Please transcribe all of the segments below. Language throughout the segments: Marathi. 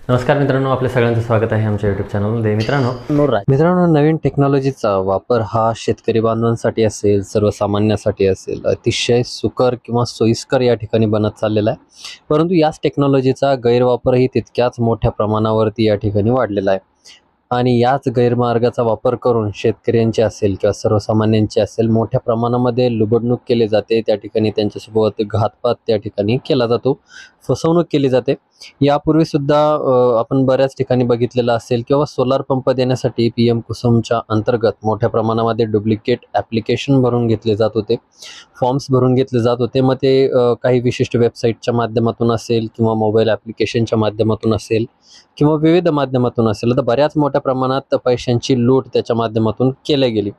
नमस्कार मित्रांनो, आपल्या सगळ्यांचं स्वागत आहे आमच्या यूट्यूब चॅनलमध्ये. मित्रांनो, नवीन टेक्नॉलॉजीचा वापर हा शेतकरी बांधवांसाठी असेल, सर्वसामान्यासाठी असेल, अतिशय सुकर किंवा सोयीस्कर या ठिकाणी बनत चाललेला आहे. परंतु याच टेक्नॉलॉजीचा गैरवापरही तितक्याच मोठ्या प्रमाणावरती या ठिकाणी वाढलेला आहे. आणि याच गैरमार्गाचा वापर करून शेतकऱ्यांचे असेल किंवा सर्वसामान्यांचे असेल मोठ्या प्रमाणामध्ये लुबाडणूक केली जाते. त्या ठिकाणी त्यांच्यासोबत घातपात त्या ठिकाणी केला जातो, फसवणूक केली जाते. यापूर्वी सुद्धा आपण बऱ्याच ठिकाणी बघितलेलं असेल किंवा सोलार पंप देण्यासाठी PM कुसुमच्या अंतर्गत मोठ्या प्रमाणामध्ये डुप्लिकेट ॲप्लिकेशन भरून घेतले जात होते, फॉर्म्स भरून घेतले जात होते. मग ते काही विशिष्ट वेबसाईटच्या माध्यमातून असेल किंवा मोबाईल ॲप्लिकेशनच्या माध्यमातून असेल किंवा विविध माध्यमातून असेल, तर बऱ्याच मोठ्या प्रमाणात पैशांची लूट त्याच्या माध्यमातून केली गेली.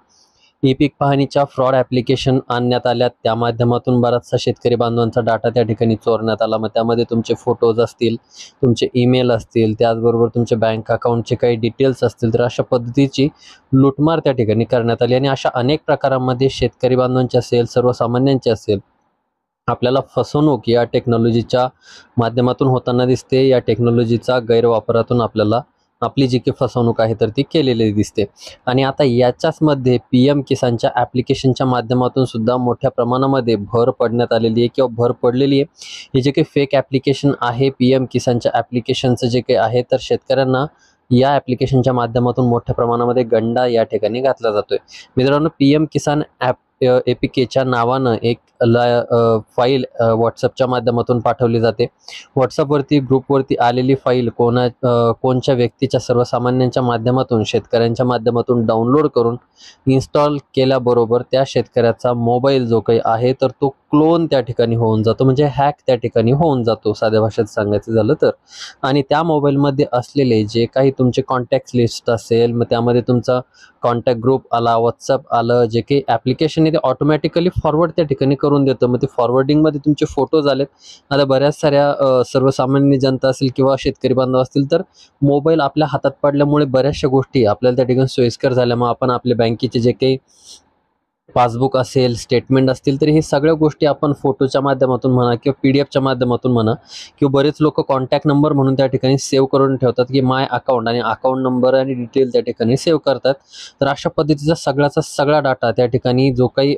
ई-पीक पाहणीच्या फ्रॉड ॲप्लिकेशन आणण्यात आल्या, त्या माध्यमातून बराचसा शेतकरी बांधवांचा डाटा त्या ठिकाणी चोरण्यात आला. मग त्यामध्ये तुमचे फोटोज असतील, तुमचे ईमेल असतील, त्याचबरोबर तुमचे बँक अकाउंटचे काही डिटेल्स असतील, तर अशा पद्धतीची लूटमार त्या ठिकाणी करण्यात आली. आणि अशा अनेक प्रकारांमध्ये शेतकरी बांधवांचे असेल, सर्वसामान्यांचे असेल, आपल्याला फसवणूक या टेक्नॉलॉजीच्या माध्यमातून होताना दिसते. या टेक्नॉलॉजीचा गैरवापरातून आपल्याला आपली जी काही फसवणूक आहे तर ती केलेली दिसते. आणि आता याच्याचमध्ये PM किसानच्या ॲप्लिकेशनच्या माध्यमातून सुद्धा मोठ्या प्रमाणामध्ये भर पडण्यात आलेली आहे किंवा भर पडलेली आहे. हे जे काही फेक ॲप्लिकेशन आहे PM किसानच्या ॲप्लिकेशनचं जे काही आहे, तर शेतकऱ्यांना या ॲप्लिकेशनच्या माध्यमातून मोठ्या प्रमाणामध्ये गंडा या ठिकाणी घातला जातोय. मित्रांनो, PM किसान APKच्या नावानं एक फाईल व्हॉट्सअपच्या माध्यमातून पाठवली जाते. व्हॉट्सअपवरती ग्रुपवरती आलेली फाईल कोणत्या व्यक्तीच्या, सर्वसामान्यांच्या माध्यमातून, शेतकऱ्यांच्या माध्यमातून डाउनलोड करून इन्स्टॉल केल्याबरोबर त्या शेतकऱ्याचा मोबाईल जो काही आहे तर तो क्लोन त्या ठिकाणी होऊन जातो, म्हणजे हॅक त्या ठिकाणी होऊन जातो साध्या भाषेत सांगायचं झालं तर. आणि त्या मोबाईलमध्ये असलेले जे काही तुमचे कॉन्टॅक्ट लिस्ट असेल, मग त्यामध्ये तुमचा कॉन्टॅक्ट ग्रुप आला, व्हॉट्सअप आलं, जे काही ॲप्लिकेशन आहे ते ऑटोमॅटिकली फॉरवर्ड त्या ठिकाणी करून देतं. मग ते फॉरवर्डिंगमध्ये तुमचे फोटोज आलेत. आता बऱ्याच साऱ्या सर्वसामान्य जनता असेल किंवा शेतकरी बांधव असतील, तर मोबाईल आपल्या हातात पडल्यामुळे बऱ्याचशा गोष्टी आपल्याला त्या ठिकाणी सोयीस्कर झाल्या. मग आपण आपले बँकेचे जे काही पासबुक असेल, स्टेटमेंट असतील, तर हे सगळ्या गोष्टी आपण फोटोच्या माध्यमातून म्हणा किंवा PDFच्या माध्यमातून म्हणा, किंवा बरेच लोक कॉन्टॅक्ट नंबर म्हणून त्या ठिकाणी सेव्ह करून ठेवतात की माय अकाउंट, आणि अकाउंट नंबर आणि डिटेल त्या ठिकाणी सेव्ह करतात. तर अशा पद्धतीचा सगळ्याचा सगळा डाटा त्या ठिकाणी जो काही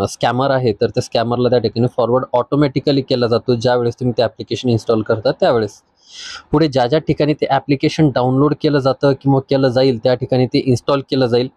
स्कॅमर आहे तर त्या स्कॅमरला त्या ठिकाणी फॉरवर्ड ऑटोमॅटिकली केला जातो ज्यावेळेस तुम्ही ते ॲप्लिकेशन इन्स्टॉल करता त्यावेळेस. पुढे ज्या ज्या ठिकाणी ते ॲप्लिकेशन डाउनलोड केलं जातं किंवा केलं जाईल त्या ठिकाणी ते इन्स्टॉल केलं जाईल,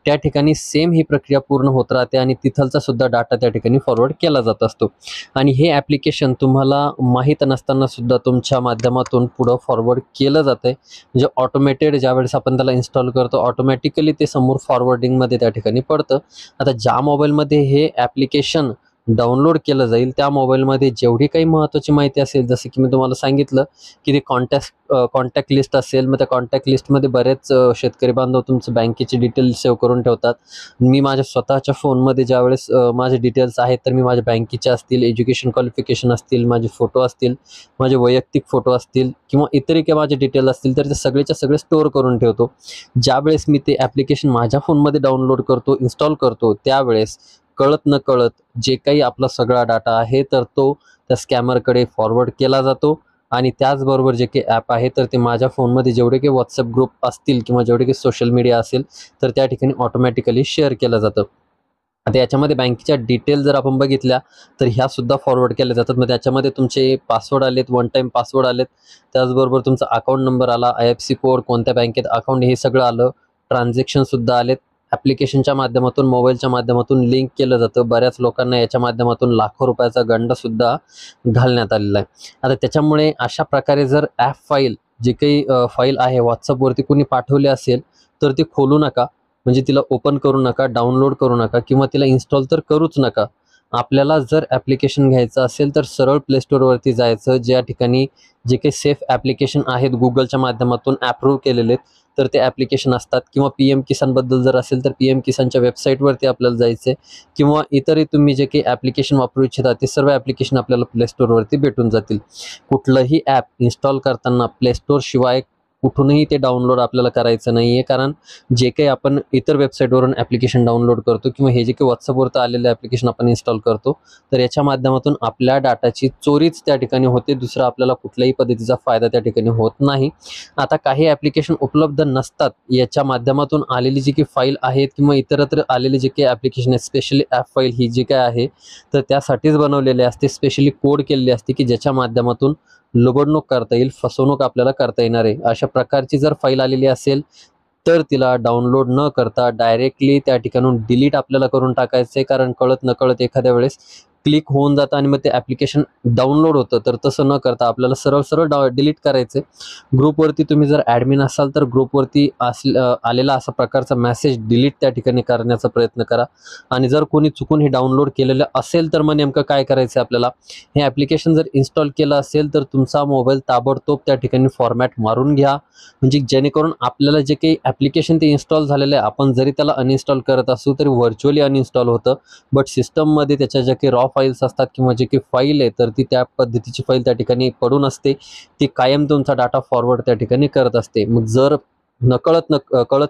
त्या ठिकाणी सेम ही प्रक्रिया पूर्ण होत राहते आणि तिथलचा सुद्धा डाटा त्या ठिकाणी फॉरवर्ड केला जात असतो. आणि हे ॲप्लिकेशन तुम्हाला माहीत नसताना सुद्धा तुमच्या माध्यमातून पुढं फॉरवर्ड केलं जातं आहे. म्हणजे ऑटोमॅटेड ज्यावेळेस आपण त्याला इन्स्टॉल करतो ऑटोमॅटिकली ते समोर फॉरवर्डिंगमध्ये त्या ठिकाणी पडतं. आता ज्या मोबाईलमध्ये हे ॲप्लिकेशन डाउनलोड केलं जाईल त्या मोबाईलमध्ये जेवढी काही महत्त्वाची माहिती असेल, जसं की मी तुम्हाला सांगितलं की ते कॉन्टॅक्ट लिस्ट असेल, मग त्या कॉन्टॅक्ट लिस्टमध्ये बरेच शेतकरी बांधव तुमचं बँकेचे डिटेल्स सेव्ह करून ठेवतात. मी माझ्या स्वतःच्या फोनमध्ये ज्यावेळेस माझे डिटेल्स आहेत तर मी माझ्या बँकेचे असतील, एज्युकेशन क्वालिफिकेशन असतील, माझे फोटो असतील, माझे वैयक्तिक फोटो असतील किंवा इतरही काही माझे डिटेल असतील, तर ते सगळेच्या सगळे स्टोअर करून ठेवतो. ज्यावेळेस मी ते ॲप्लिकेशन माझ्या फोनमध्ये डाउनलोड करतो, इन्स्टॉल करतो, त्यावेळेस कळत न कळत जे काही आपला सगळा डाटा आहे तर तो त्या स्कॅमरकडे फॉरवर्ड केला जातो. आणि त्याचबरोबर जे काही ॲप आहे तर ते माझ्या फोनमध्ये जेवढे काही व्हॉट्सअप ग्रुप असतील किंवा जेवढे काही सोशल मीडिया असेल तर त्या ठिकाणी ऑटोमॅटिकली शेअर केलं जातं. आता याच्यामध्ये बँकेच्या डिटेल जर आपण बघितल्या तर ह्यासुद्धा फॉरवर्ड केल्या जातात. मग त्याच्यामध्ये तुमचे पासवर्ड आलेत, वन टाईम पासवर्ड आलेत, त्याचबरोबर तुमचा अकाउंट नंबर आला, IFSC कोड, कोणत्या बँकेत अकाउंट हे सगळं आलं, ट्रान्झॅक्शनसुद्धा आलेत. ॲप्लिकेशनच्या माध्यमातून, मोबाईलच्या माध्यमातून लिंक केलं जातं. बऱ्याच लोकांना याच्या माध्यमातून लाखो रुपयाचा गंडसुद्धा घालण्यात आलेला आहे. आता त्याच्यामुळे अशा प्रकारे जर ॲप फाईल जी काही फाईल आहे व्हॉट्सअपवरती कोणी पाठवली असेल तर ती खोलू नका, म्हणजे तिला ओपन करू नका, डाउनलोड करू नका किंवा तिला इन्स्टॉल तर करूच नका. आपल्याला जर ॲप्लिकेशन घ्यायचं असेल तर सरळ प्ले स्टोअरवरती जायचं. ज्या ठिकाणी जे काही सेफ ॲप्लिकेशन आहेत गुगलच्या माध्यमातून अप्रूव्ह केलेले तर ते ॲप्लिकेशन असतात. किंवा PM किसानबद्दल जर असेल तर PM किसानच्या वेबसाईटवरती आपल्याला जायचं आहे. किंवा इतरही तुम्ही जे काही ॲप्लिकेशन वापरू इच्छिता ते सर्व ॲप्लिकेशन आपल्याला प्ले स्टोअरवरती भेटून जातील. कुठलंही ॲप इन्स्टॉल करताना प्ले स्टोअरशिवाय कुठूनही ते डाउनलोड आपल्याला करायचं नाही आहे. कारण जे काही आपण इतर वेबसाईटवरून ॲप्लिकेशन डाउनलोड करतो किंवा हे जे काही WhatsAppवरती आलेलं ॲप्लिकेशन आपण इन्स्टॉल करतो, तर याच्या माध्यमातून आपल्या डाटाची चोरीच त्या ठिकाणी होते. दुसरा आपल्याला कुठल्याही पद्धतीचा फायदा त्या ठिकाणी होत नाही. आता काही ॲप्लिकेशन उपलब्ध नसतात, याच्या माध्यमातून आलेली जी काही फाईल आहेत किंवा इतरत्र आलेली जे काही ॲप्लिकेशन आहे, स्पेशली ॲप फाईल ही जी काय आहे, तर त्यासाठीच बनवलेले असते. स्पेशली कोड केलेली असते की ज्याच्या माध्यमातून लुबाडणूक करता येईल, फसवणूक आपल्याला करता येणार आहे. अशा प्रकारची जर फाईल आलेली असेल तर तिला डाउनलोड न करता डायरेक्टली त्या ठिकाणून डिलीट आपल्याला करून टाकायचं आहे. कारण कळत नकळत एखाद्या वेळेस क्लिक होऊन जातं आणि मग ते ॲप्लिकेशन डाउनलोड होतं. तर तसं न करता आपल्याला सरळ सरळ डिलीट करायचं आहे. ग्रुपवरती तुम्ही जर ॲडमिन असाल तर ग्रुपवरती आलेला असा प्रकारचा मेसेज डिलीट त्या ठिकाणी करण्याचा प्रयत्न करा. आणि जर कोणी चुकून हे डाउनलोड केलेलं असेल तर मग नेमकं काय करायचं आपल्याला, हे ॲप्लिकेशन जर इन्स्टॉल केलं असेल तर तुमचा मोबाईल ताबडतोब त्या ठिकाणी फॉर्मॅट मारून घ्या. म्हणजे जेणेकरून आपल्याला जे काही ॲप्लिकेशन ते इन्स्टॉल झालेलं आहे, आपण जरी त्याला अनइन्स्टॉल करत असू तरी व्हर्च्युअली अनइन्स्टॉल होतं. बट सिस्टममध्ये त्याच्या ज्या काही रॉ फाईल्स असतात किंवा जे काही फाईल आहे तर ती त्या पद्धतीची फाईल त्या ठिकाणी पडून असते. ती कायम तुमचा डाटा फॉरवर्ड त्या ठिकाणी करत असते. मग जर कळत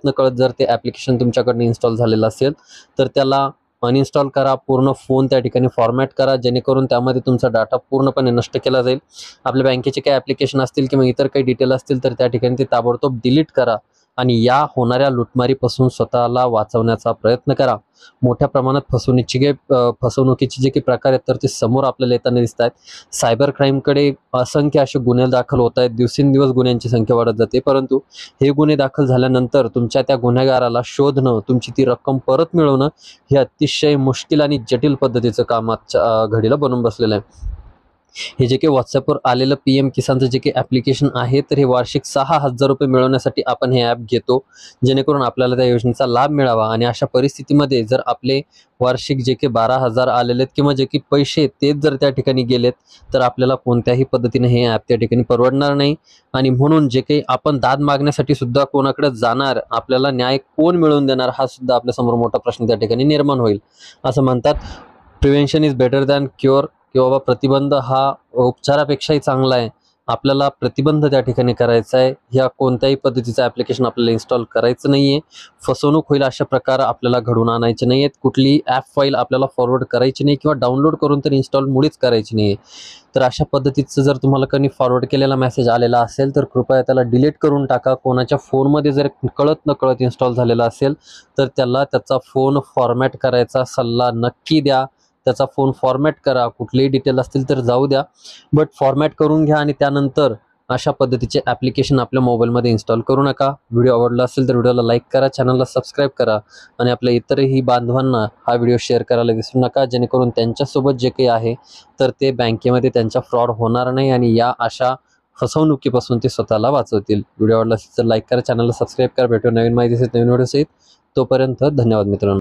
नकळत जर ते ॲप्लिकेशन तुमच्याकडनं इन्स्टॉल झालेलं असेल तर त्याला अनइन्स्टॉल करा. पूर्ण फोन त्या ठिकाणी फॉर्मॅट करा, जेणेकरून त्यामध्ये तुमचा डाटा पूर्णपणे नष्ट केला जाईल. आपल्या बँकेचे काही ॲप्लिकेशन असतील किंवा इतर काही डिटेल असतील तर त्या ठिकाणी ते ताबडतोब डिलीट करा आणि या होणाऱ्या लुटमारीपासून स्वतःला वाचवण्याचा प्रयत्न करा. मोठ्या प्रमाणात फसवणुकीचे जे काही प्रकार आहेत तर ते समोर आपल्याला येताना दिसत आहेत. सायबर क्राईमकडे असंख्य असे गुन्हे दाखल होत आहेत. दिवसेंदिवस गुन्ह्यांची संख्या वाढत जाते. परंतु हे गुन्हे दाखल झाल्यानंतर तुमच्या त्या गुन्हेगाराला शोधणं, तुमची ती रक्कम परत मिळवणं हे अतिशय मुश्किल आणि जटिल पद्धतीचं काम आजच्या घडीला बनून बसलेलं आहे. हे जे काही WhatsAppवर आलेलं PM किसानचं जे काही ॲप्लिकेशन आहे तर हे वार्षिक 6,000 रुपये मिळवण्यासाठी आपण हे ॲप घेतो, जेणेकरून आपल्याला त्या योजनेचा लाभ मिळावा. आणि अशा परिस्थितीमध्ये जर आपले वार्षिक जे काही 12,000 आलेले आहेत किंवा जे काही पैसे तेच जर त्या ठिकाणी गेलेत तर आपल्याला कोणत्याही पद्धतीने हे ॲप त्या ठिकाणी परवडणार नाही. आणि म्हणून जे काही आपण दाद मागण्यासाठी सुद्धा कोणाकडे जाणार, आपल्याला न्याय कोण मिळवून देणार, हा सुद्धा आपल्यासमोर मोठा प्रश्न त्या ठिकाणी निर्माण होईल. असं म्हणतात, prevention is better than cure, की बाबा प्रतिबंध हा उपचारापेक्षाही चांगला आहे. आपल्याला प्रतिबंध त्या ठिकाणी करायचा आहे. ह्या कोणत्याही पद्धतीचं ॲप्लिकेशन आपल्याला इन्स्टॉल करायचं नाही आहे. फसवणूक होईल अशा प्रकार आपल्याला घडवून आणायचे नाही आहेत. कुठलीही ॲप फाईल आपल्याला फॉरवर्ड करायची नाही किंवा डाउनलोड करून तर इन्स्टॉल मुळीच करायची नाही आहे. तर अशा पद्धतीचं जर तुम्हाला कोणी फॉरवर्ड केलेला मेसेज आलेला असेल तर कृपया त्याला डिलीट करून टाका. कोणाच्या फोनमध्ये जर कळत नकळत इन्स्टॉल झालेला असेल तर त्याला त्याचा फोन फॉर्मॅट करायचा सल्ला नक्की द्या. त्याचा फोन फॉर्मॅट करा, कुठलेही डिटेल असतील तर जाऊ द्या, बट फॉर्मॅट करून घ्या आणि त्यानंतर अशा पद्धतीचे ॲप्लिकेशन आपल्या मोबाईलमध्ये इन्स्टॉल करू नका. व्हिडिओ आवडला असेल तर व्हिडिओला लाईक करा, चॅनलला सबस्क्राईब करा आणि आपल्या इतरही बांधवांना हा व्हिडिओ शेअर करायला विसरू नका, जेणेकरून त्यांच्यासोबत जे काही आहे तर ते बँकेमध्ये त्यांचा फ्रॉड होणार नाही आणि या अशा फसवणुकीपासून ते स्वतःला वाचवतील. व्हिडिओ आवडला असेल तर लाईक करा, चॅनलला सबस्क्राईब करा. भेटू नवीन माहितीसहित नवीन व्हिडिओसहित. तोपर्यंत धन्यवाद मित्रांनो.